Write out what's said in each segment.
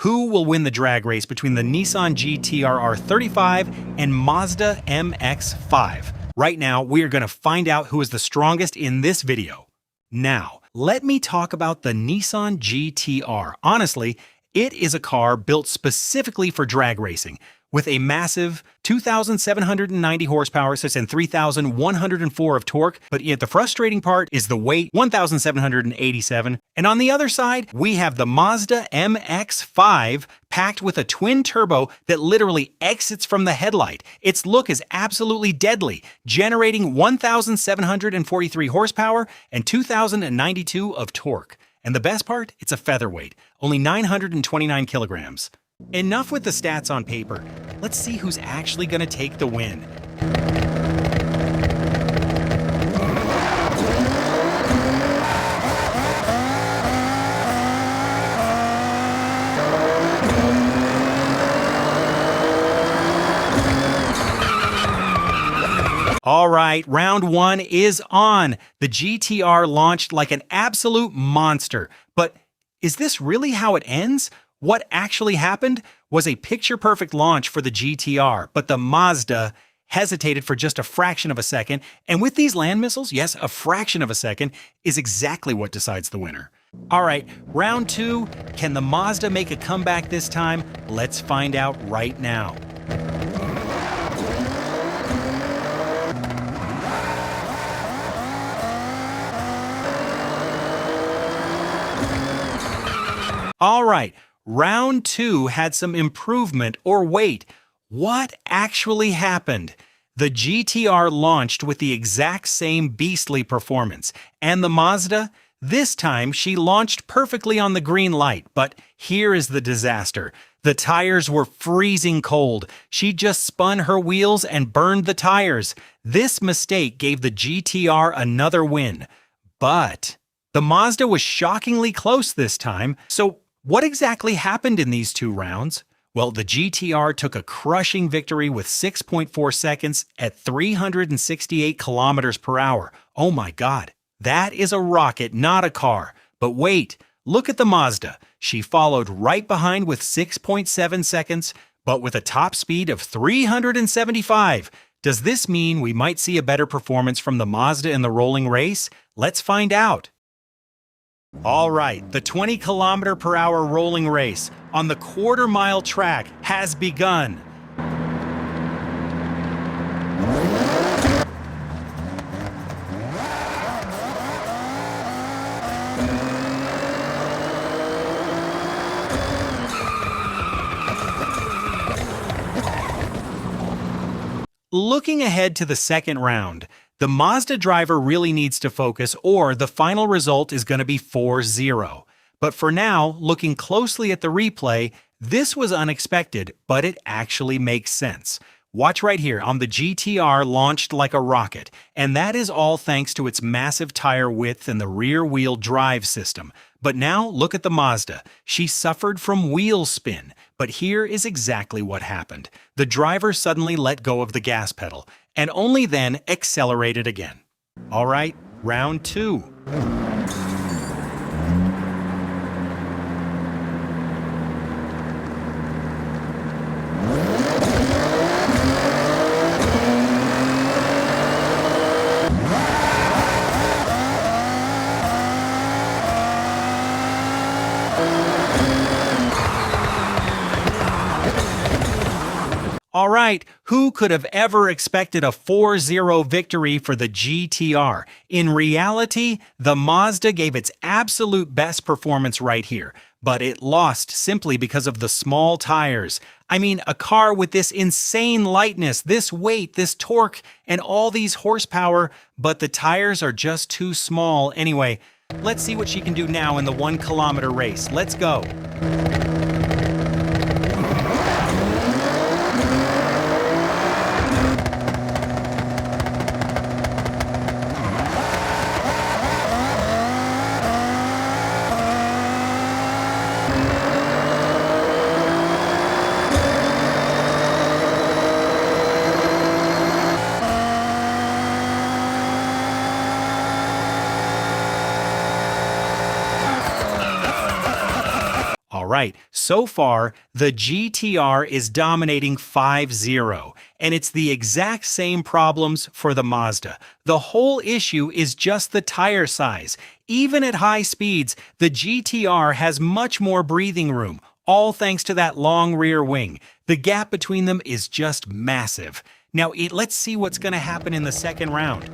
who will win the drag race between the Nissan GTR R35 and Mazda MX-5. Right now, we are going to find out who is the strongest in this video. Now, let me talk about the Nissan GTR. Honestly, it is a car built specifically for drag racing, with a massive 2,790 horsepower and 3,104 of torque, but yet the frustrating part is the weight, 1,787. And on the other side, we have the Mazda MX-5 packed with a twin turbo that literally exits from the headlight. Its look is absolutely deadly, generating 1,743 horsepower and 2,092 of torque. And the best part, it's a featherweight, only 929 kilograms. Enough with the stats on paper. Let's see who's actually going to take the win. All right, round one is on. The GTR launched like an absolute monster. But is this really how it ends? What actually happened was a picture-perfect launch for the GTR, but the Mazda hesitated for just a fraction of a second, and with these land missiles, yes, a fraction of a second is exactly what decides the winner. All right, round two, can the Mazda make a comeback this time? Let's find out right now. All right. Round two had some improvement, or wait, what actually happened? The GTR launched with the exact same beastly performance, and the Mazda? This time she launched perfectly on the green light, but here is the disaster. The tires were freezing cold. She just spun her wheels and burned the tires. This mistake gave the GTR another win. But the Mazda was shockingly close this time, so what exactly happened in these two rounds? Well, the GTR took a crushing victory with 6.4 seconds at 368 kilometers per hour. Oh my God, that is a rocket, not a car. But wait, look at the Mazda. She followed right behind with 6.7 seconds, but with a top speed of 375. Does this mean we might see a better performance from the Mazda in the rolling race? Let's find out. All right, the 20-kilometer-per-hour rolling race on the quarter-mile track has begun. Looking ahead to the second round, the Mazda driver really needs to focus, or the final result is going to be 4-0. But for now, looking closely at the replay, this was unexpected, but it actually makes sense. Watch right here on the GTR launched like a rocket, and that is all thanks to its massive tire width and the rear-wheel drive system. But now look at the Mazda. She suffered from wheel spin, but here is exactly what happened. The driver suddenly let go of the gas pedal, and only then accelerated again. All right, round two. All right, who could have ever expected a 4-0 victory for the GTR? In reality, the Mazda gave its absolute best performance right here, but it lost simply because of the small tires. I mean, a car with this insane lightness, this weight, this torque, and all these horsepower, but the tires are just too small. Anyway, let's see what she can do now in the 1-kilometer race. Let's go. All right. So far, the GTR is dominating 5-0, and it's the exact same problems for the Mazda. The whole issue is just the tire size. Even at high speeds, the GTR has much more breathing room, all thanks to that long rear wing. The gap between them is just massive. Now, let's see what's going to happen in the second round.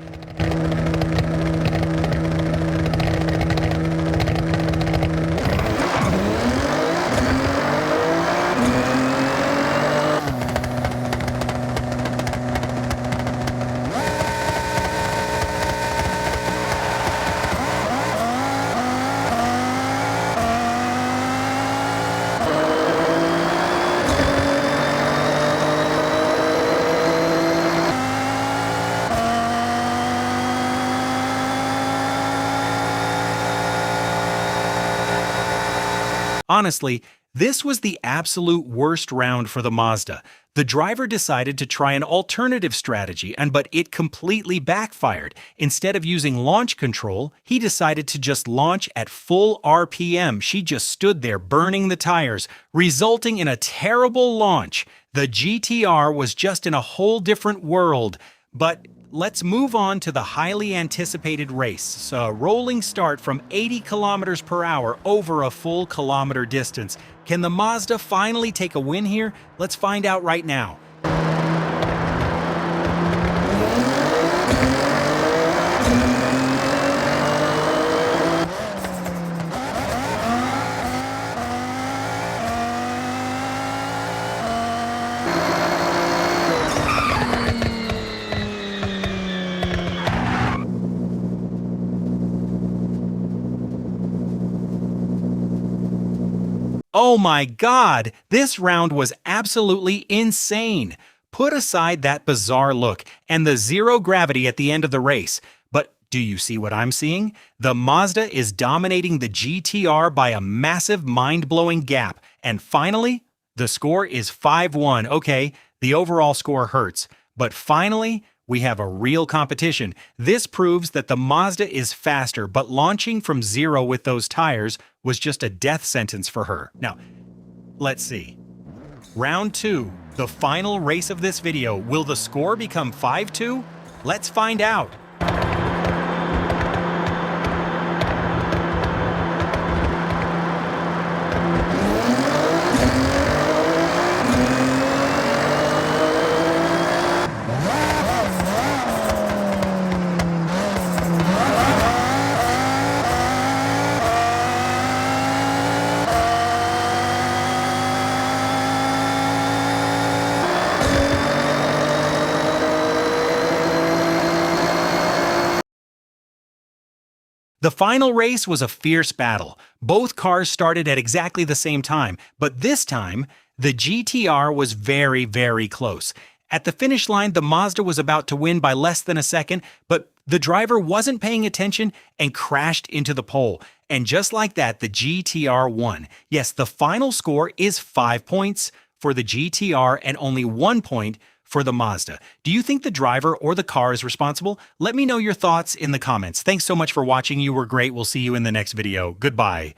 Honestly, this was the absolute worst round for the Mazda. The driver decided to try an alternative strategy, but it completely backfired. Instead of using launch control, he decided to just launch at full RPM. She just stood there burning the tires, resulting in a terrible launch. The GTR was just in a whole different world. But let's move on to the highly anticipated race. A rolling start from 80 kilometers per hour over a full kilometer distance. Can the Mazda finally take a win here? Let's find out right now. Oh my God, this round was absolutely insane. Put aside that bizarre look and the zero gravity at the end of the race. But do you see what I'm seeing? The Mazda is dominating the GTR by a massive, mind-blowing gap. And finally, the score is 5-1. Okay, the overall score hurts. But finally, we have a real competition. This proves that the Mazda is faster, but launching from zero with those tires was just a death sentence for her. Now, let's see. Round 2, the final race of this video. Will the score become 5-2? Let's find out. The final race was a fierce battle. Both cars started at exactly the same time, but this time, the GTR was very, very close. At the finish line, the Mazda was about to win by less than a second, but the driver wasn't paying attention and crashed into the pole. And just like that, the GTR won. Yes, the final score is 5 points for the GTR and only 1 point for the Mazda. Do you think the driver or the car is responsible? Let me know your thoughts in the comments. Thanks so much for watching. You were great. We'll see you in the next video. Goodbye.